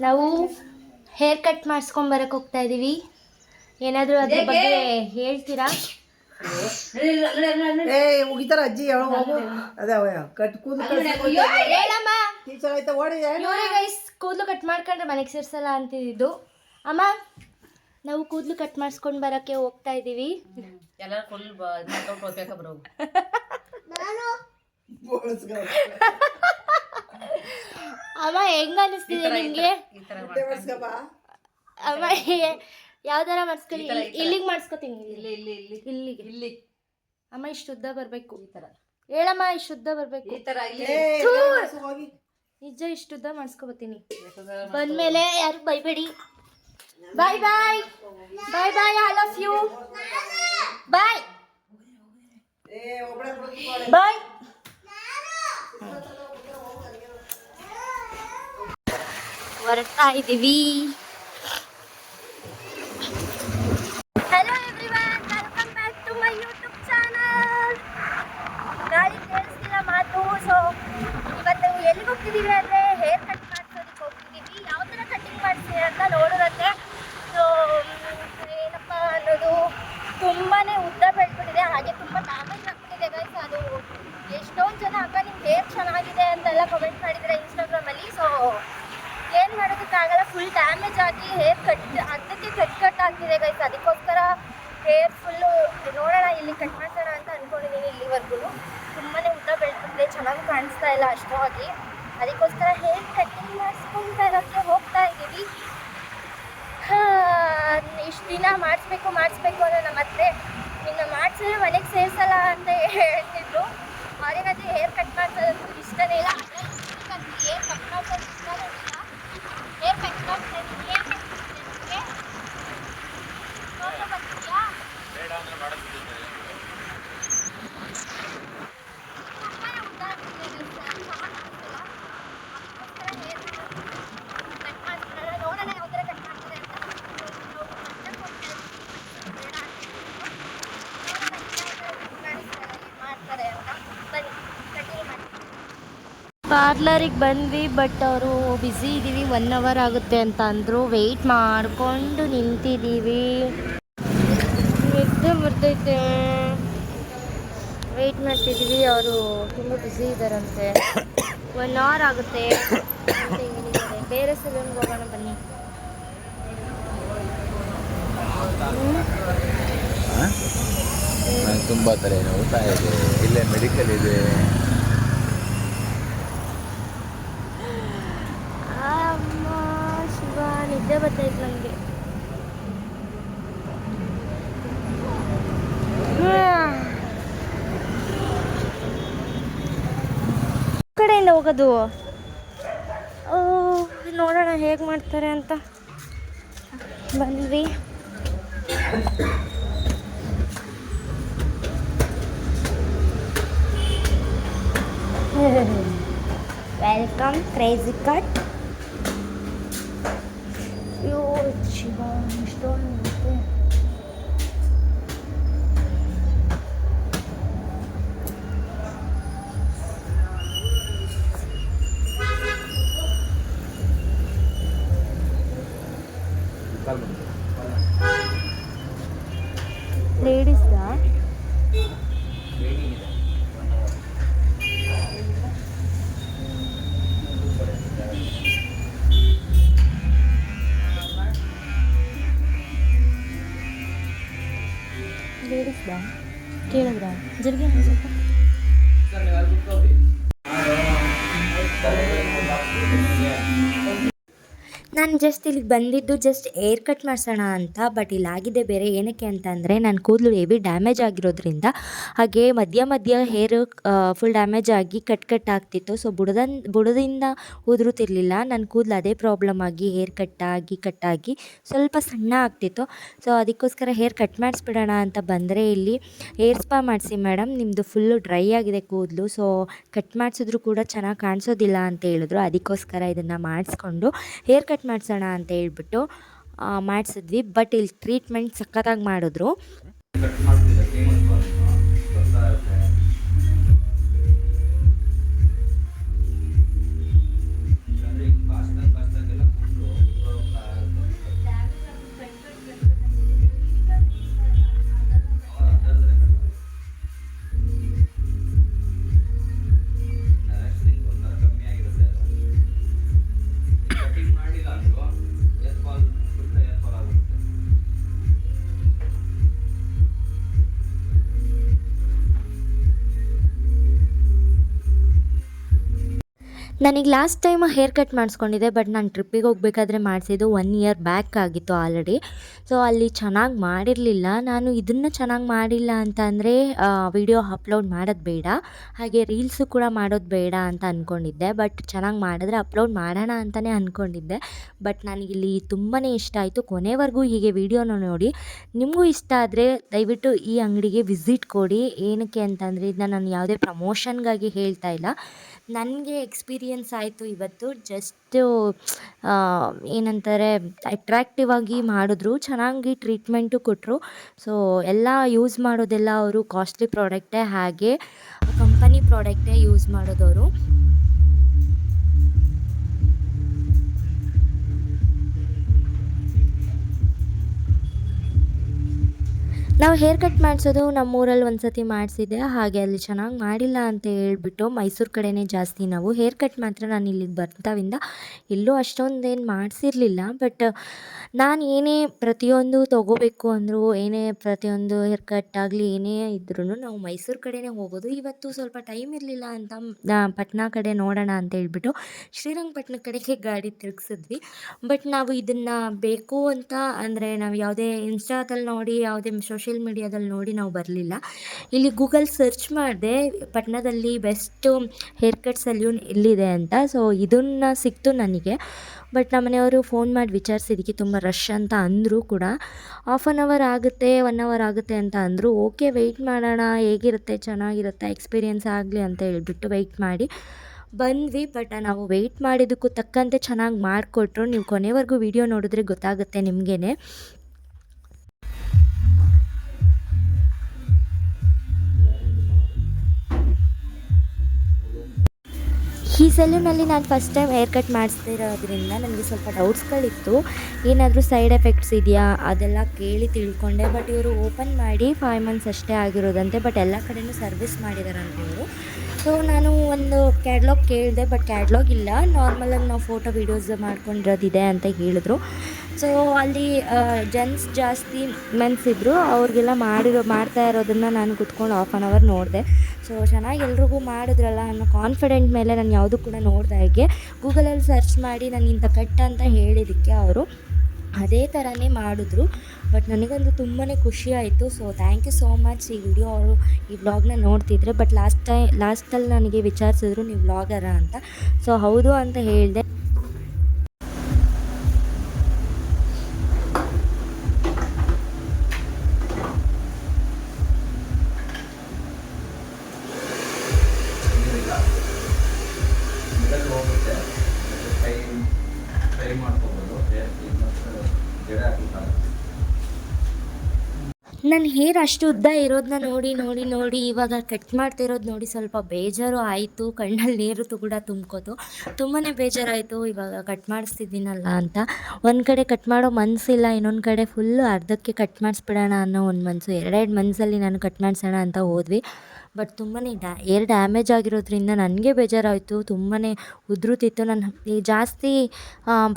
ನಾವು hair cut ಮಾಡಿಸ್ಕೊಂಬರಕ್ಕೆ ಹೋಗ್ತಾ ಇದ್ದೀವಿ. ಏನಾದರೂ ಅದ್ರ ಬಗ್ಗೆ ಹೇಳ್ತೀರಾ? ಮುಗಿತಾರ ಅಜ್ಜಿ ಅದೇ ಹೇಳಮ್ಮ. ಕೂದಲು ಕಟ್ ಮಾಡ್ಕೊಂಡ್ರೆ ಮನೆಗೆ ಸೇರ್ಸಲ್ಲ ಅಂತಿದ್ದು. ಅಮ್ಮ, ನಾವು ಕೂದಲು ಕಟ್ ಮಾಡಿಸ್ಕೊಂಡು ಬರೋಕ್ಕೆ ಹೋಗ್ತಾ ಇದ್ದೀವಿ. ಅಮ್ಮ, ಹೆಂಗ ಅನಿಸ್ತಿದೆ ನಿಮಗೆ? ಅಮ್ಮ, ಯಾವ ಥರ ಮಾಡಿಸ್ಕೊಳ್ಳಿ? ಇಲ್ಲಿಗೆ ಮಾಡಿಸ್ಕೊತೀನಿ. ಇಲ್ಲಿಗೆ ಅಮ್ಮ, ಇಷ್ಟು ಉದ್ದ ಬರಬೇಕು. ಈ ಥರ ಹೇಳಮ್ಮ, ಇಷ್ಟು ಉದ್ದ ಬರಬೇಕು. ಈ ಥರ ನಿಜ ಇಷ್ಟು ಉದ್ದ ಮಾಡಿಸ್ಕೊಬತ್ತೀನಿ. ಬಂದಮೇಲೆ ಯಾರು ಬೈಬೇಡಿ. Bye bye bye bye. I love you. Bye bye. ಹೊರಡ್ತಾ ಇದ್ದೀವಿ. Hello everyone, welcome back to my YouTube channel. ಗಾಳಿ ಕೇಳಿಸ್ತಿಲ್ಲ ಮಾತು. ಸೊ ಇವತ್ತು ಎಲ್ಲಿಗೆ ಹೋಗ್ತಿದ್ದೀವಿ ಅಂದರೆ ಹೇರ್ ಕಟ್ ಮಾಡಿಸೋದಕ್ಕೆ ಹೋಗ್ತಿದ್ದೀವಿ. ಯಾವ ಥರ ಕಟ್ಟಿಂಗ್ ಮಾಡಿಸ್ತೀವಿ ಅಂತ ನೋಡೋದಕ್ಕೆ. ಸೊ ಏನಪ್ಪ ಅನ್ನೋದು, ತುಂಬಾ ಉದ್ದ ಬೆಳ್ಬಿಟ್ಟಿದೆ, ಹಾಗೆ ತುಂಬ ಡ್ಯಾಮೇಜ್ ಆಗ್ಬಿಟ್ಟಿದೆ ಗೈಸ್. ಅದು ಎಷ್ಟೊಂದು ಜನ ಅಕ್ಕ ನಿಮ್ಮ ಹೇರ್ ಚೆನ್ನಾಗಿದೆ ಅಂತೆಲ್ಲ ಕಮೆಂಟ್ ಮಾಡಿದರೆ ಇನ್ಸ್ಟಾಗ್ರಾಮಲ್ಲಿ. ಸೊ ಏನು ಮಾಡೋದಕ್ಕಾಗಲ್ಲ, ಫುಲ್ ಡ್ಯಾಮೇಜ್ ಆಗಿ ಹೇರ್ ಅದಕ್ಕೆ ಕಟ್ ಆಗ್ತಿದೆ ಗೈಸ್. ಅದಕ್ಕೋಸ್ಕರ ಹೇರ್ ಫುಲ್ಲು ನೋಡೋಣ, ಇಲ್ಲಿ ಕಟ್ ಮಾಡ್ಸೋಣ ಅಂತ ಅಂದ್ಕೊಂಡಿದ್ದೀನಿ. ಇಲ್ಲಿವರೆಗೂ ತುಂಬಾ ಉದ್ದ ಬೆಳೆದಿದೆ, ಚೆನ್ನಾಗಿ ಕಾಣಿಸ್ತಾ ಇಲ್ಲ ಅಷ್ಟವಾಗಿ. ಅದಕ್ಕೋಸ್ಕರ ಹೇರ್ ಕಟ್ಟಿಂಗ್ ಮಾಡಿಸ್ಕೊಂಡು ಇರೋಕ್ಕೆ ಹೋಗ್ತಾ ಇದ್ದೀವಿ. ಇಷ್ಟು ದಿನ ಮಾಡಿಸ್ಬೇಕು ಅನ್ನೋ ನಮ್ಮ ಅತ್ತೆ ಇನ್ನು ಮಾಡಿಸಿದ್ರೆ ಮನೆಗೆ ಸೇರಿಸಲ್ಲ ಅಂತ ಹೇಳ್ತಿದ್ರು. ಅವರಿಗಂತೂ ಹೇರ್ ಕಟ್ ಮಾಡಿಸೋದಂತೂ ಇಷ್ಟನೇ ಇಲ್ಲ. ಹೇರ್ ಕಟ್ ಮಾಡಿಸೋದು ಇಷ್ಟನೇ ಇಲ್ಲ. ಹೇರ್ ಕಟ್ ಮಾಡ್ತೀನಿ. ಪಾರ್ಲರಿಗೆ ಬಂದ್ವಿ, ಬಟ್ ಅವರು ಬ್ಯುಸಿ ಇದ್ದೀವಿ, 1 ಅವರ್ ಆಗುತ್ತೆ ಅಂತ ಅಂದರು. ವೆಯ್ಟ್ ಮಾಡಿಕೊಂಡು ನಿಂತಿದ್ದೀವಿ. ನಿದ್ದೆ ಬರ್ತೈತೆ, ವೆಯ್ಟ್ ಮಾಡ್ತಿದ್ದೀವಿ. ಅವರು ತುಂಬ ಬ್ಯುಸಿ ಇದ್ದಾರಂತೆ, 1 ಅವರ್ ಆಗುತ್ತೆ ಅಂತ ಹೇಳಿದ್ದಾರೆ. ಬೇರೆ ಸಲೂನ್ಗೆ ಹೋಗೋಣ ಬನ್ನಿ. ತುಂಬ ತಲೆನೋವುತ್ತಾ ಇದೆ. ಇಲ್ಲೇ ಮೆಡಿಕಲ್ ಇದೆ. ಅಮ್ಮ ಶಿವ, ನಿದ್ದೆ ಬರ್ತೈತೆ ನನಗೆ. ಕಡೆಯಿಂದ ಹೋಗೋದು. ನೋಡೋಣ ಹೇಗೆ ಮಾಡ್ತಾರೆ ಅಂತ. ಬಂದ್ವಿ. Welcome crazy cut. ಅಯ್ಯೋ ಶಿವ, ಇಷ್ಟೊಂದು ಲೇಡೀಸ್ದಾ? ಲೇಡೀಸ್ದಾ ಕೇಳಿದ್ರಾ? ಜಲ್ದಿ ಸ್ವಲ್ಪ. ನಾನು ಜಸ್ಟ್ ಇಲ್ಲಿಗೆ ಬಂದಿದ್ದು ಏರ್ ಕಟ್ ಮಾಡಿಸೋಣ ಅಂತ. ಬಟ್ ಇಲ್ಲಾಗಿದೆ ಬೇರೆ. ಏನಕ್ಕೆ ಅಂತ ಅಂದರೆ ನನ್ನ ಕೂದಲು ಹೆವಿ ಡ್ಯಾಮೇಜ್ ಆಗಿರೋದ್ರಿಂದ, ಹಾಗೆ ಮಧ್ಯ ಹೇರ್ ಫುಲ್ ಡ್ಯಾಮೇಜ್ ಆಗಿ ಕಟ್ ಆಗ್ತಿತ್ತು. ಸೊ ಬುಡದಿಂದ ಉದುರುತ್ತಿರಲಿಲ್ಲ ನನ್ನ ಕೂದಲು. ಅದೇ ಪ್ರಾಬ್ಲಮ್ ಆಗಿ ಹೇರ್ ಕಟ್ಟಾಗಿ ಸ್ವಲ್ಪ ಸಣ್ಣ ಆಗ್ತಿತ್ತು. ಸೊ ಅದಕ್ಕೋಸ್ಕರ ಹೇರ್ ಕಟ್ ಮಾಡಿಸ್ಬಿಡೋಣ ಅಂತ ಬಂದರೆ, ಇಲ್ಲಿ ಹೇರ್ ಸ್ಪಾ ಮಾಡಿಸಿ ಮೇಡಮ್, ನಿಮ್ಮದು ಫುಲ್ಲು ಡ್ರೈ ಆಗಿದೆ ಕೂದಲು, ಸೊ ಕಟ್ ಮಾಡಿಸಿದ್ರು ಕೂಡ ಚೆನ್ನಾಗಿ ಕಾಣಿಸೋದಿಲ್ಲ ಅಂತ ಹೇಳಿದ್ರು. ಅದಕ್ಕೋಸ್ಕರ ಇದನ್ನು ಮಾಡಿಸ್ಕೊಂಡು ಹೇರ್ ಕಟ್ ಮಾಡಿಸೋಣ ಅಂತ ಹೇಳ್ಬಿಟ್ಟು ಮಾಡಿಸಿದ್ವಿ. ಬಟ್ ಇಲ್ಲಿ ಟ್ರೀಟ್ಮೆಂಟ್ ಸಖತ್ತಾಗಿ ಮಾಡಿದ್ರು. ನನಗೆ ಲಾಸ್ಟ್ ಟೈಮ್ ಹೇರ್ ಕಟ್ ಮಾಡಿಸ್ಕೊಂಡಿದ್ದೆ, ಬಟ್ ನಾನು ಟ್ರಿಪ್ಪಿಗೆ ಹೋಗಬೇಕಾದ್ರೆ ಮಾಡಿಸಿದ್ದು 1 ಇಯರ್ ಬ್ಯಾಕ್ ಆಗಿತ್ತು ಆಲ್ರೆಡಿ. ಸೊ ಅಲ್ಲಿ ಚೆನ್ನಾಗಿ ಮಾಡಿರಲಿಲ್ಲ. ನಾನು ಇದನ್ನು ಚೆನ್ನಾಗಿ ಮಾಡಿಲ್ಲ ಅಂತ ಅಂದರೆ ವಿಡಿಯೋ ಅಪ್ಲೋಡ್ ಮಾಡೋದು ಬೇಡ, ಹಾಗೆ ರೀಲ್ಸು ಕೂಡ ಮಾಡೋದು ಬೇಡ ಅಂತ ಅಂದ್ಕೊಂಡಿದ್ದೆ. ಬಟ್ ಚೆನ್ನಾಗಿ ಮಾಡಿದ್ರೆ ಅಪ್ಲೋಡ್ ಮಾಡೋಣ ಅಂತಲೇ ಅಂದ್ಕೊಂಡಿದ್ದೆ. ಬಟ್ ನನಗಿಲ್ಲಿ ತುಂಬಾ ಇಷ್ಟ ಆಯಿತು. ಕೊನೆವರೆಗೂ ಹೀಗೆ ವಿಡಿಯೋನ ನೋಡಿ. ನಿಮಗೂ ಇಷ್ಟ ಆದರೆ ದಯವಿಟ್ಟು ಈ ಅಂಗಡಿಗೆ ವಿಸಿಟ್ ಕೊಡಿ. ಏನಕ್ಕೆ ಅಂತಂದರೆ ಇದನ್ನ ನಾನು ಯಾವುದೇ ಪ್ರಮೋಷನ್ಗಾಗಿ ಹೇಳ್ತಾ ಇಲ್ಲ, ನನಗೆ ಎಕ್ಸ್ಪೀರಿಯನ್ಸ್ ಆಯಿತು ಇವತ್ತು. ಜಸ್ಟು ಏನಂತಾರೆ, ಅಟ್ರ್ಯಾಕ್ಟಿವ್ ಆಗಿ ಮಾಡಿದ್ರು, ಚೆನ್ನಾಗಿ ಟ್ರೀಟ್ಮೆಂಟು ಕೊಟ್ಟರು. ಸೊ ಎಲ್ಲ ಯೂಸ್ ಮಾಡೋದೆಲ್ಲ ಅವರು ಕಾಸ್ಟ್ಲಿ ಪ್ರಾಡಕ್ಟೇ, ಹಾಗೆ ಕಂಪನಿ ಪ್ರಾಡಕ್ಟೇ ಯೂಸ್ ಮಾಡೋದವರು. ನಾವು ಹೇರ್ ಕಟ್ ಮಾಡಿಸೋದು ನಮ್ಮೂರಲ್ಲಿ ಒಂದು ಸತಿ ಮಾಡಿಸಿದ್ದೆ, ಹಾಗೆ ಅಲ್ಲಿ ಚೆನ್ನಾಗಿ ಮಾಡಿಲ್ಲ ಅಂತ ಹೇಳ್ಬಿಟ್ಟು ಮೈಸೂರು ಕಡೆನೇ ಜಾಸ್ತಿ ನಾವು ಹೇರ್ ಕಟ್ ಮಾತ್ರ. ನಾನು ಇಲ್ಲಿಗೆ ಬರ್ತಾವಿಂದ ಎಲ್ಲೂ ಅಷ್ಟೊಂದೇನು ಮಾಡಿಸಿರ್ಲಿಲ್ಲ. ಬಟ್ ನಾನು ಏನೇ ಪ್ರತಿಯೊಂದು ತೊಗೋಬೇಕು ಅಂದರೂ, ಏನೇ ಪ್ರತಿಯೊಂದು ಹೇರ್ ಕಟ್ ಆಗಲಿ ಏನೇ ಇದ್ರೂ ನಾವು ಮೈಸೂರು ಕಡೆನೇ ಹೋಗೋದು. ಇವತ್ತು ಸ್ವಲ್ಪ ಟೈಮ್ ಇರಲಿಲ್ಲ ಅಂತ ಪಟ್ನಾ ಕಡೆ ನೋಡೋಣ ಅಂತ ಹೇಳ್ಬಿಟ್ಟು ಶ್ರೀರಂಗಪಟ್ಟಣ ಕಡೆಗೆ ಗಾಡಿ ತಿರುಗಿಸಿದ್ವಿ. ಬಟ್ ನಾವು ಇದನ್ನು ಬೇಕು ಅಂತ ಅಂದರೆ ನಾವು ಯಾವುದೇ ಇನ್ಸ್ಟಾದಲ್ಲಿ ನೋಡಿ, ಯಾವುದೇ ಸೋಷಿಯಲ್ ಮೀಡಿಯಾದಲ್ಲಿ ನೋಡಿ ನಾವು ಬರಲಿಲ್ಲ. ಇಲ್ಲಿ ಗೂಗಲ್ ಸರ್ಚ್ ಮಾಡಿದೆ ಪಟ್ಟಣದಲ್ಲಿ ಬೆಸ್ಟು ಹೇರ್ ಕಟ್ ಸಲ್ಯೂನ್ ಎಲ್ಲಿದೆ ಅಂತ. ಸೊ ಇದನ್ನು ಸಿಕ್ತು ನನಗೆ. ಬಟ್ ನಮ್ಮ ಮನೆಯವರು ಫೋನ್ ಮಾಡಿ ವಿಚಾರಿಸಿದ್ದಕ್ಕೆ ತುಂಬ ರಶ್ ಅಂತ ಅಂದರು ಕೂಡ. ಹಾಫ್ ಆನ್ ಅವರ್ ಆಗುತ್ತೆ, 1 ಅವರ್ ಆಗುತ್ತೆ ಅಂತ ಅಂದರು. ಓಕೆ, ವೆಯ್ಟ್ ಮಾಡೋಣ, ಹೇಗಿರುತ್ತೆ, ಚೆನ್ನಾಗಿರುತ್ತೆ, ಎಕ್ಸ್ಪೀರಿಯೆನ್ಸ್ ಆಗಲಿ ಅಂತ ಹೇಳ್ಬಿಟ್ಟು ವೆಯ್ಟ್ ಮಾಡಿ ಬಂದ್ವಿ. ಬಟ್ ನಾವು ವೆಯ್ಟ್ ಮಾಡಿದ್ದಕ್ಕೂ ತಕ್ಕಂತೆ ಚೆನ್ನಾಗಿ ಮಾಡಿಕೊಟ್ರು. ನೀವು ಕೊನೆವರೆಗೂ ವಿಡಿಯೋ ನೋಡಿದ್ರೆ ಗೊತ್ತಾಗುತ್ತೆ ನಿಮಗೇ. ಈ ಸಲೂನಲ್ಲಿ ನಾನು ಫಸ್ಟ್ ಟೈಮ್ ಹೇರ್ ಕಟ್ ಮಾಡಿಸ್ತಿರೋದ್ರಿಂದ ನನಗೆ ಸ್ವಲ್ಪ ಡೌಟ್ಸ್ಗಳಿತ್ತು. ಏನಾದರೂ ಸೈಡ್ ಎಫೆಕ್ಟ್ಸ್ ಇದೆಯಾ ಅದೆಲ್ಲ ಕೇಳಿ ತಿಳ್ಕೊಂಡೆ. ಬಟ್ ಇವರು ಓಪನ್ ಮಾಡಿ 5 ಮಂತ್ಸ್ ಅಷ್ಟೇ ಆಗಿರೋದಂತೆ. ಬಟ್ ಎಲ್ಲ ಕಡೆಯೂ ಸರ್ವಿಸ್ ಮಾಡಿದಾರಂತೆ ಇವರು. ಸೊ ನಾನು ಒಂದು ಕ್ಯಾಟ್ಲಾಗ್ ಕೇಳಿದೆ, ಬಟ್ ಕ್ಯಾಟ್ಲಾಗ್ ಇಲ್ಲ, ನಾರ್ಮಲಾಗಿ ನಾವು ಫೋಟೋ ವೀಡಿಯೋಸ್ ಮಾಡ್ಕೊಂಡಿರೋದಿದೆ ಅಂತ ಹೇಳಿದ್ರು. ಸೊ ಅಲ್ಲಿ ಜೆಂಟ್ಸ್ ಜಾಸ್ತಿ ಮೆನ್ಸ್ ಇದ್ದರು, ಅವ್ರಿಗೆಲ್ಲ ಮಾಡ್ತಾ ಇರೋದನ್ನು ನಾನು ಕುತ್ಕೊಂಡು ಹಾಫ್ ಆನ್ ಅವರ್ ನೋಡಿದೆ. ಸೊ ಚೆನ್ನಾಗಿ ಎಲ್ರಿಗೂ ಮಾಡಿದ್ರಲ್ಲ ಅನ್ನೋ ಕಾನ್ಫಿಡೆಂಟ್ ಮೇಲೆ ನಾನು ಯಾವುದೂ ಕೂಡ ನೋಡಿದಾಗೆ ಗೂಗಲಲ್ಲಿ ಸರ್ಚ್ ಮಾಡಿ ನಾನು ಇಂಥ ಕಟ್ ಅಂತ ಹೇಳಿದ್ದಕ್ಕೆ ಅವರು ಅದೇ ಥರನೇ ಮಾಡಿದ್ರು. ಬಟ್ ನನಗಂತೂ ತುಂಬಾ ಖುಷಿ ಆಯಿತು. So thank you so much. ಈ ವಿಡಿಯೋ ಅವರು ಈ ವ್ಲಾಗ್ನ ನೋಡ್ತಿದ್ರೆ. ಬಟ್ ಲಾಸ್ಟಲ್ಲಿ ನನಗೆ ವಿಚಾರಿಸಿದ್ರು ನೀವು ವ್ಲಾಗರಾ ಅಂತ. ಸೊ ಹೌದು ಅಂತ ಹೇಳಿದೆ. ನನ್ನ ಹೇರ್ ಅಷ್ಟು ಉದ್ದ ಇರೋದನ್ನ ನೋಡಿ ಇವಾಗ ಕಟ್ ಮಾಡ್ತಿರೋದು ನೋಡಿ ಸ್ವಲ್ಪ ಬೇಜಾರು ಆಯಿತು. ಕಣ್ಣಲ್ಲಿ ನೀರು ಕೂಡ ತುಂಬ್ಕೋತು. ತುಂಬಾ ಬೇಜಾರಾಯಿತು ಇವಾಗ ಕಟ್ ಮಾಡಿಸ್ತಿದ್ದೀನಲ್ಲ ಅಂತ. ಒಂದು ಕಡೆ ಕಟ್ ಮಾಡೋ ಮನಸ್ಸಿಲ್ಲ, ಇನ್ನೊಂದು ಕಡೆ ಫುಲ್ಲು ಅರ್ಧಕ್ಕೆ ಕಟ್ ಮಾಡಿಸ್ಬಿಡೋಣ ಅನ್ನೋ ಒಂದು ಮನಸ್ಸು. 2 ಮಂತ್ಸಲ್ಲಿ ನಾನು ಕಟ್ ಮಾಡಿಸೋಣ ಅಂತ ಹೋದ್ವಿ. ಬಟ್ ತುಂಬಾ ಏರ್ ಡ್ಯಾಮೇಜ್ ಆಗಿರೋದ್ರಿಂದ ನನಗೆ ಬೇಜಾರಾಯಿತು. ತುಂಬಾ ಉದುರುತ್ತಿತ್ತು. ನಾನು ಜಾಸ್ತಿ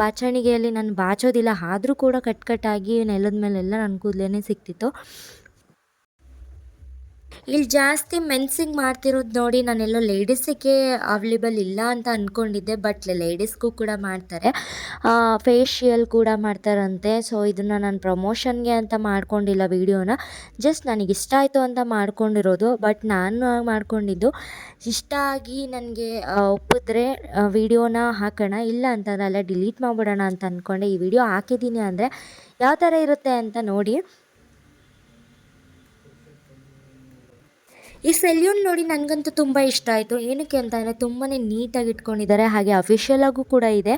ಬಾಚಣಿಗೆಯಲ್ಲಿ ನಾನು ಬಾಚೋದಿಲ್ಲ, ಆದರೂ ಕೂಡ ಕಟ್ಟಾಗಿ ನೆಲದ ಮೇಲೆಲ್ಲ ನನ್ನ ಕೂದಲೇ ಸಿಕ್ತಿತ್ತು. ಇಲ್ಲಿ ಜಾಸ್ತಿ ಮೆನ್ಸಿಗೆ ಮಾಡ್ತಿರೋದು ನೋಡಿ ನಾನೆಲ್ಲೋ ಲೇಡೀಸಿಗೆ ಅವೈಲೇಬಲ್ ಇಲ್ಲ ಅಂತ ಅಂದ್ಕೊಂಡಿದ್ದೆ. ಬಟ್ ಲೇಡೀಸ್ಗೂ ಕೂಡ ಮಾಡ್ತಾರೆ, ಫೇಶಿಯಲ್ ಕೂಡ ಮಾಡ್ತಾರಂತೆ. ಸೊ ಇದನ್ನು ನಾನು ಪ್ರಮೋಷನ್ಗೆ ಅಂತ ಮಾಡ್ಕೊಂಡಿಲ್ಲ ವೀಡಿಯೋನ, ಜಸ್ಟ್ ನನಗಿಷ್ಟ ಆಯಿತು ಅಂತ ಮಾಡ್ಕೊಂಡಿರೋದು. ಬಟ್ ನಾನು ಮಾಡ್ಕೊಂಡಿದ್ದು ಇಷ್ಟ ಆಗಿ ನನಗೆ ಒಪ್ಪಿದ್ರೆ ವೀಡಿಯೋನ ಹಾಕೋಣ, ಇಲ್ಲ ಅಂತಂದರೆ ಅಲ್ಲ ಡಿಲೀಟ್ ಮಾಡಿಬಿಡೋಣ ಅಂತ ಅಂದ್ಕೊಂಡೆ. ಈ ವಿಡಿಯೋ ಹಾಕಿದ್ದೀನಿ ಅಂದರೆ ಯಾವ ಥರ ಇರುತ್ತೆ ಅಂತ ನೋಡಿ. ಈ ಸೆಲ್ಯೂನ್ ನೋಡಿ ನನಗಂತೂ ತುಂಬ ಇಷ್ಟ ಆಯಿತು. ಏನಕ್ಕೆ ಅಂತಂದರೆ ತುಂಬಾ ನೀಟಾಗಿ ಇಟ್ಕೊಂಡಿದ್ದಾರೆ, ಹಾಗೆ ಅಫಿಷಿಯಲಾಗೂ ಕೂಡ ಇದೆ.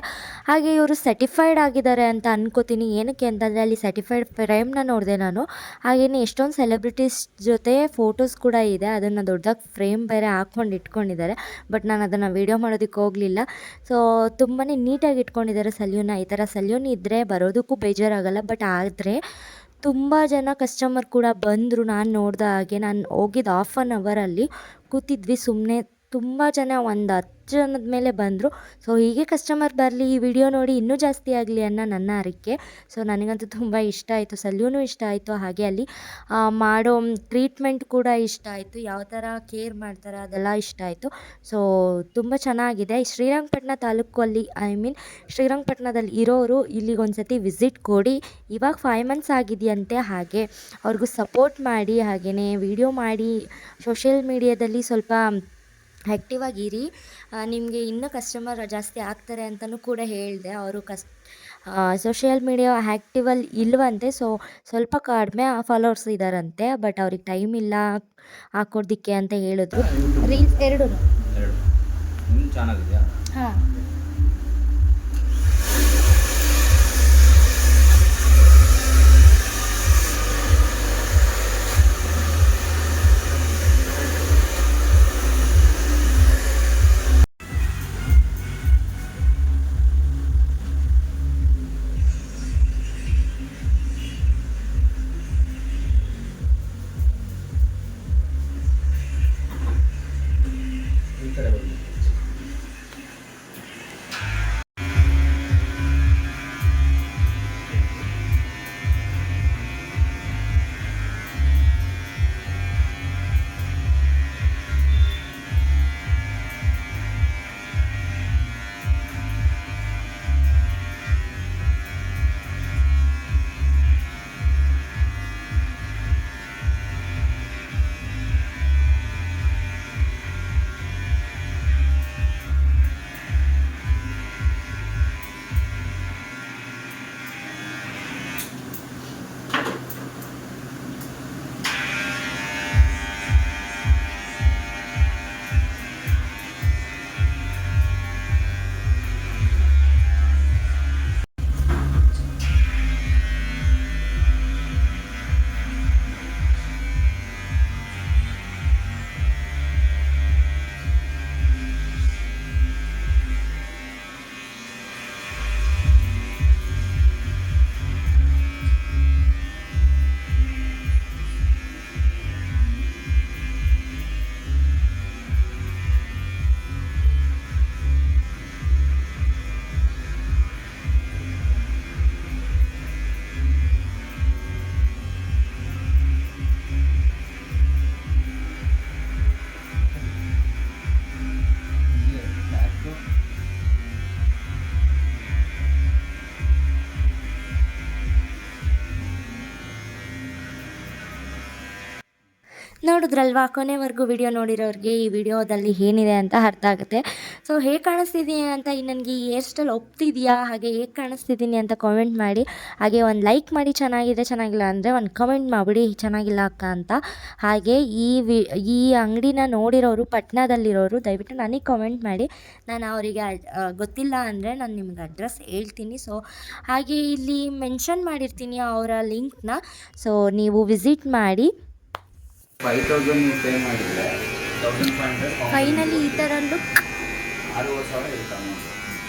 ಹಾಗೆ ಇವರು ಸರ್ಟಿಫೈಡ್ ಆಗಿದ್ದಾರೆ ಅಂತ ಅನ್ಕೋತೀನಿ. ಏನಕ್ಕೆ ಅಂತಂದರೆ ಅಲ್ಲಿ ಸರ್ಟಿಫೈಡ್ ಫ್ರೇಮ್ನ ನೋಡಿದೆ ನಾನು. ಹಾಗೆಯೇ ಎಷ್ಟೊಂದು ಸೆಲೆಬ್ರಿಟೀಸ್ ಜೊತೆ ಫೋಟೋಸ್ ಕೂಡ ಇದೆ, ಅದನ್ನು ದೊಡ್ಡದಾಗಿ ಫ್ರೇಮ್ ಬೇರೆ ಹಾಕ್ಕೊಂಡು ಇಟ್ಕೊಂಡಿದ್ದಾರೆ. ಬಟ್ ನಾನು ಅದನ್ನು ವೀಡಿಯೋ ಮಾಡೋದಕ್ಕೆ ಹೋಗಲಿಲ್ಲ. ಸೊ ತುಂಬಾ ನೀಟಾಗಿ ಇಟ್ಕೊಂಡಿದ್ದಾರೆ ಸೆಲ್ಯೂನ್ನ. ಈ ಥರ ಸೆಲ್ಯೂನ್ ಇದ್ದರೆ ಬರೋದಕ್ಕೂ ಬೇಜಾರಾಗಲ್ಲ. ಬಟ್ ಆದರೆ ತುಂಬ ಜನ ಕಸ್ಟಮರ್ ಕೂಡ ಬಂದರು. ನಾನು ನೋಡಿದ ಹಾಗೆ ನಾನು ಹೋಗಿದ್ದು ಹಾಫ್ ಆನ್ ಅವರಲ್ಲಿ ಕೂತಿದ್ವಿ ಸುಮ್ಮನೆ. ತುಂಬ ಜನ ಒಂದು 10 ಜನದ ಮೇಲೆ ಬಂದರು. ಸೊ ಹೀಗೆ ಕಸ್ಟಮರ್ ಬರಲಿ, ಈ ವಿಡಿಯೋ ನೋಡಿ ಇನ್ನೂ ಜಾಸ್ತಿ ಆಗಲಿ ಅನ್ನೋ ನನ್ನ ಹರಕೆ. ಸೊ ನನಗಂತೂ ತುಂಬ ಇಷ್ಟ ಆಯಿತು, ಸಲ್ಯೂನು ಇಷ್ಟ ಆಯಿತು, ಹಾಗೆ ಅಲ್ಲಿ ಮಾಡೋ ಟ್ರೀಟ್ಮೆಂಟ್ ಕೂಡ ಇಷ್ಟ ಆಯಿತು, ಯಾವ ಥರ ಕೇರ್ ಮಾಡ್ತಾರೆ ಅದೆಲ್ಲ ಇಷ್ಟ ಆಯಿತು. ಸೊ ತುಂಬ ಚೆನ್ನಾಗಿದೆ. ಶ್ರೀರಂಗಪಟ್ಟಣ ತಾಲೂಕಲ್ಲಿ ಶ್ರೀರಂಗಪಟ್ಟಣದಲ್ಲಿ ಇರೋರು ಇಲ್ಲಿಗೊಂದು ಸತಿ ವಿಸಿಟ್ ಕೊಡಿ. ಇವಾಗ 5 ಮಂತ್ಸ್ ಆಗಿದೆಯಂತೆ. ಹಾಗೆ ಅವ್ರಿಗೂ ಸಪೋರ್ಟ್ ಮಾಡಿ, ಹಾಗೆಯೇ ವಿಡಿಯೋ ಮಾಡಿ ಸೋಷಿಯಲ್ ಮೀಡಿಯಾದಲ್ಲಿ ಸ್ವಲ್ಪ ಆ್ಯಕ್ಟಿವ್ ಆಗಿರಿ. ನಿಮಗೆ ಇನ್ನೂ ಕಸ್ಟಮರ್ ಜಾಸ್ತಿ ಆಗ್ತಾರೆ ಅಂತಲೂ ಕೂಡ ಹೇಳಿದೆ. ಅವರು ಸೋಷಿಯಲ್ ಮೀಡಿಯಾ ಆ್ಯಕ್ಟಿವಲ್ಲಿ ಇಲ್ವಂತೆ. ಸೊ ಸ್ವಲ್ಪ ಕಡಿಮೆ ಫಾಲೋವರ್ಸ್ ಇದ್ದಾರಂತೆ, ಬಟ್ ಅವ್ರಿಗೆ ಟೈಮ್ ಇಲ್ಲ ಹಾಕೋದಕ್ಕೆ ಅಂತ ಹೇಳಿದ್ರು. ರೀಲ್ಸ್ 2 ನಿಮ್ಮ ಚಾನಲ್ ಇದೆಯಾ? ಹಾಂ. ಈ ಕಡೆ ಬನ್ನಿ. ನೋಡಿದ್ರಲ್ವಾ, ಕೊನೆವರೆಗೂ ವಿಡಿಯೋ ನೋಡಿರೋರಿಗೆ ಈ ವಿಡಿಯೋದಲ್ಲಿ ಏನಿದೆ ಅಂತ ಅರ್ಥ ಆಗುತ್ತೆ. ಸೊ ಹೇಗೆ ಕಾಣಿಸ್ತಿದ್ದೀನಿ ಅಂತ, ನನಗೆ ಈ ಹೇರ್ ಸ್ಟೈಲ್ ಒಪ್ತಿದೆಯಾ, ಹಾಗೆ ಹೇಗೆ ಕಾಣಿಸ್ತಿದ್ದೀನಿ ಅಂತ ಕಾಮೆಂಟ್ ಮಾಡಿ. ಹಾಗೆ ಒಂದು ಲೈಕ್ ಮಾಡಿ, ಚೆನ್ನಾಗಿದೆ ಚೆನ್ನಾಗಿಲ್ಲ ಅಂದರೆ ಒಂದು ಕಮೆಂಟ್ ಮಾಡಿಬಿಡಿ ಚೆನ್ನಾಗಿಲ್ಲ ಅಕ್ಕ ಅಂತ. ಹಾಗೆ ಈ ಅಂಗಡಿನ ನೋಡಿರೋರು, ಪಟ್ಟಣದಲ್ಲಿರೋರು ದಯವಿಟ್ಟು ನನಗೆ ಕಾಮೆಂಟ್ ಮಾಡಿ. ನಾನು ಅವರಿಗೆ ಗೊತ್ತಿಲ್ಲ ಅಂದರೆ ನಾನು ನಿಮ್ಗೆ ಅಡ್ರೆಸ್ ಹೇಳ್ತೀನಿ. ಸೊ ಹಾಗೆ ಇಲ್ಲಿ ಮೆನ್ಷನ್ ಮಾಡಿರ್ತೀನಿ ಅವರ ಲಿಂಕ್ನ. ಸೊ ನೀವು ವಿಸಿಟ್ ಮಾಡಿ. 5,000 ನೀವು ಪೇ ಮಾಡಿದರೆ 1,500 ಫೈನಲಿ ಈ ಥರ ಲುಕ್ 6,000 ಇರುತ್ತೆ ಅಮೌಂಟ್.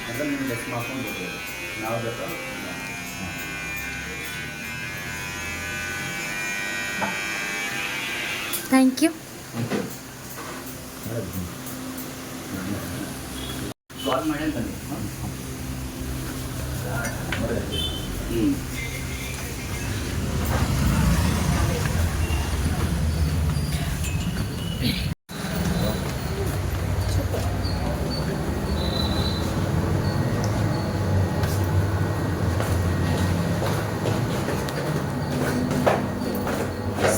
ಅದರಲ್ಲಿ ನೀವು ಲೆಸ್ ಮಾಡ್ಕೊಂಡು ಬರ್ಬೋದು. ನಾವು ಬೇಕಾ ಥ್ಯಾಂಕ್ ಯು. ಕಾಲ್ ಮಾಡಿ ಬನ್ನಿ.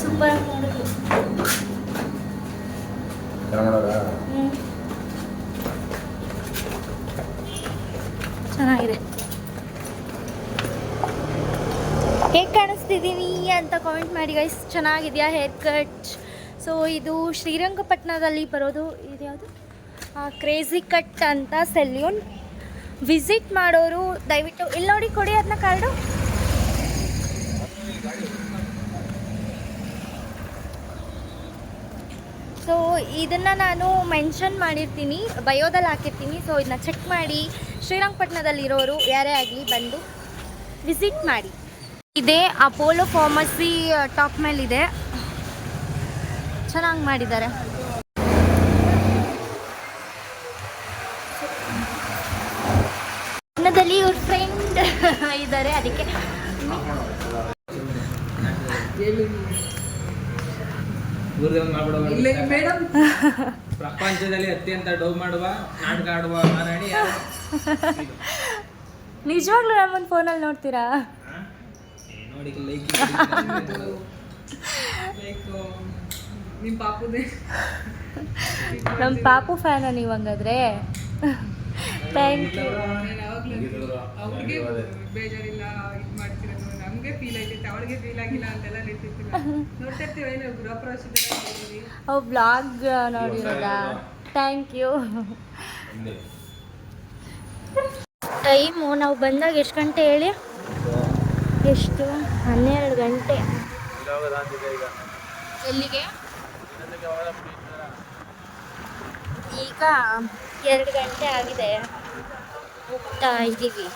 ಸೂಪರ್ ಮಾಡೋದು. ಚೆನ್ನಾಗಿದೆ. ಹೇಗೆ ಕಾಣಿಸ್ತಿದ್ದೀನಿ ಅಂತ ಕಾಮೆಂಟ್ ಮಾಡಿ ಗೈಸ್. ಚೆನ್ನಾಗಿದೆಯಾ ಹೇರ್ ಕಟ್? ಸೊ ಇದು ಶ್ರೀರಂಗಪಟ್ಟಣದಲ್ಲಿ ಬರೋದು. ಇದು ಯಾವುದು? ಕ್ರೇಜಿ ಕಟ್ ಅಂತ ಸೆಲ್ಯೂನ್. ವಿಸಿಟ್ ಮಾಡೋರು ದಯವಿಟ್ಟು ಇಲ್ಲಿ ನೋಡಿ, ಕೊಡಿ ಅದನ್ನ ಕಾರ್ಡು. ಸೊ ಇದನ್ನು ನಾನು ಮೆನ್ಷನ್ ಮಾಡಿರ್ತೀನಿ, ಬಯೋದಲ್ಲಿ ಹಾಕಿರ್ತೀನಿ. ಸೊ ಇದನ್ನ ಚೆಕ್ ಮಾಡಿ. ಶ್ರೀರಂಗಪಟ್ಟಣದಲ್ಲಿರೋರು ಯಾರೇ ಆಗಲಿ ಬಂದು ವಿಸಿಟ್ ಮಾಡಿ. ಇದೆ ಅಪೋಲೋ ಫಾರ್ಮಸಿ ಟಾಪ್ ಮೇಲಿದೆ, ಚೆನ್ನಾಗಿ ಮಾಡಿದ್ದಾರೆ. ಇದ್ದಾರೆ, ಅದಕ್ಕೆ ಪ್ರಪಂಚದಲ್ಲಿ ಅತ್ಯಂತ ಡೌ ಮಾಡುವ ನಾಟಕ ಆಡುವ ಮಹಾರಾಣಿ ನಿಜವಾಗ್ಲೂ ನಮ್ಮನ್ನು ಫೋನಲ್ಲಿ ನೋಡ್ತೀರಾ? ನೋಡಿ ಲೈಕ್ ನಮ್ಮ ಪಾಪು ಫ್ಯಾನ ನೀವು ಹಂಗಾದ್ರೆ? Thank you. ಅವ್ರಿಗೆ ಬೇಜಾರಿಲ್ಲ, ಇದು ಮಾಡ್ತಿರೋದು ನಮಗೆ ಫೀಲ್ ಆಯ್ತೈತೆ, ಅವಳಿಗೆ ಫೀಲ್ ಆಗಿಲ್ಲ ಅಂತೆಲ್ಲ ಹೇಳ್ತಿರ್ತೀವಿ, ನೋಡ್ತಾ ಇರ್ತೀವಿ. ಏನು ಗೃಹಪ್ರವೇಶದಲ್ಲಿ ಅವು ಬ್ಲಾಗ್ ನೋಡಿರೋದಾ? Thank you. ಟೈಮು ನಾವು ಬಂದಾಗ ಎಷ್ಟು ಗಂಟೆ ಹೇಳಿ? ಎಷ್ಟು? 12 ಗಂಟೆ. ಎಲ್ಲಿಗೆ? ಈಗ 2 ಗಂಟೆ ಆಗಿದೆ, ಹೋಗ್ತಾ ಇದ್ದೀವಿ.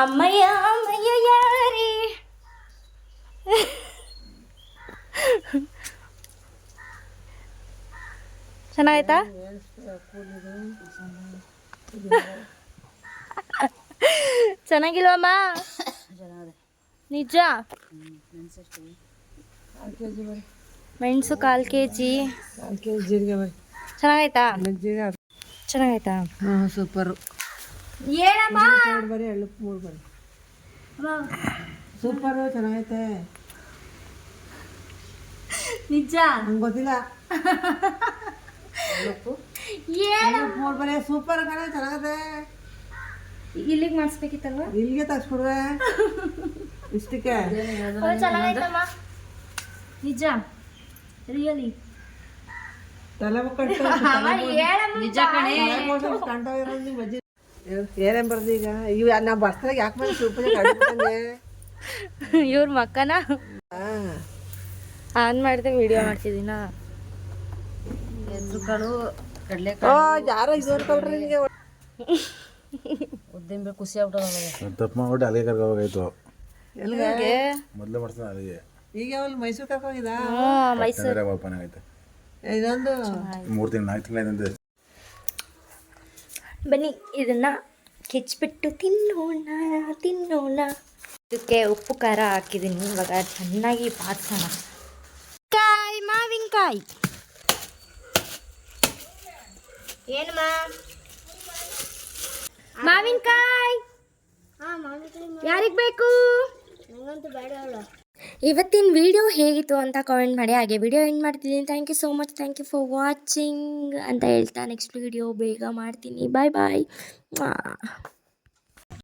ಅಮ್ಮಯ್ಯ ಅಮ್ಮಯ್ಯ ಯಾರಿ ಚೆನ್ನಾಯ್ತಾ? ಚೆನ್ನಾಗಿಲ್ವಮ್ಮ? ನಿಜ? ಮೆಣಸು 1/4 kg. ಚೆನ್ನಾಗಾಯ್ತಾ? ಚೆನ್ನಾಗಾಯ್ತಾ? ಹಾಂ ಸೂಪರು. ಏನಮ್ಮ? ಬರೀ ಎಳ್ಳು 3 ಬರೀ ಸೂಪರು, ಚೆನ್ನಾಗೈತೆ. ನಿಜ? ನಂಗೆ ಗೊತ್ತಿಲ್ಲ. ಏನು 3 ಬರೀ ಸೂಪರ್ ಕಡೆ, ಚೆನ್ನಾಗದೆ. ಇಲ್ಲಿಗೆ ಮಾಡಿಸ್ಬೇಕಿತ್ತಲ್ವ? ಇಲ್ಲಿಗೆ ತಗ್ಸ್ಕೊಡ್ವೆ ಇಷ್ಟಕ್ಕೆ. ಚೆನ್ನಾಗೈತಮ್ಮ. ನಿಜ? ರಿಯಲಿ? ತಲೆ ಮುಕ್ಕಂಡು ನಿಜ ಕಣೆ. ಏನೇನು ಬರ್ದು ಈಗ? ಇವು ನಾವು ಬರ್ತಾರೆ ಯಾಕೆ ಮಾಡಿ ಸೂಪರ್ ಇವ್ರ ಮಕ್ಕನ ಆನ್ ಮಾಡಿದೆ ವಿಡಿಯೋ ಮಾಡ್ತಿದ್ದೀನ. ಹೆಸರುಕಾಳು, ಓ ಯಾರೋ ಇದು ಅನ್ಕೊಳ್ರಿ ನಿಮಗೆ. ಉದ್ದಿನ ಬೇಳೆ ಖುಷಿ ಆಗ್ಬಿಟ್ಟದ. ತಪ್ಪು ಮಾಡ್ಬಿಟ್ಟು ಅಲ್ಲಿಗೆ ಕರ್ಕೋಬೇಕಾಯ್ತು. ಎಲ್ಲಿಗೆ ಮೊದಲೇ ಮಾಡ್ತಾನೆ ಅಲ್ಲಿಗೆ. ಈಗ ಅವಳು ಮೈಸೂರು ಕರ್ಕೊಂಡಿದ್ದ. ಮೈಸೂರು ಓಪನ್ ಆಗೈತೆ. ಇದೊಂದು 3 ತಿಂಗಳು 4 ತಿಂಗಳಿಂದ. ಬನ್ನಿ ಇದನ್ನ ಕೆಚ್ಬಿಟ್ಟು ತಿನ್ನೋಣ. ಇದಕ್ಕೆ ಉಪ್ಪು ಖಾರ ಹಾಕಿದ್ದೀನಿ. ಇವಾಗ ಚೆನ್ನಾಗಿ ಬಾಡ್ಸೋಣ. ಮಾವಿನಕಾಯಿ ಏನಮ್ಮ? ಮಾವಿನಕಾಯಿ ಯಾರಿಗೆ ಬೇಕು? ಇವತ್ತಿನ ವಿಡಿಯೋ ಹೇಗಿತ್ತು ಅಂತ ಕಾಮೆಂಟ್ ಮಾಡಿ. ಹಾಗೆ ವಿಡಿಯೋ ಎಂಡ್ ಮಾಡ್ತಿದ್ದೀನಿ. Thank you so much. Thank you for watching ಅಂತ ಹೇಳ್ತಾ ನೆಕ್ಸ್ಟ್ ವಿಡಿಯೋ ಬೇಗ ಮಾಡ್ತೀನಿ. ಬಾಯ್ ಬಾಯ್.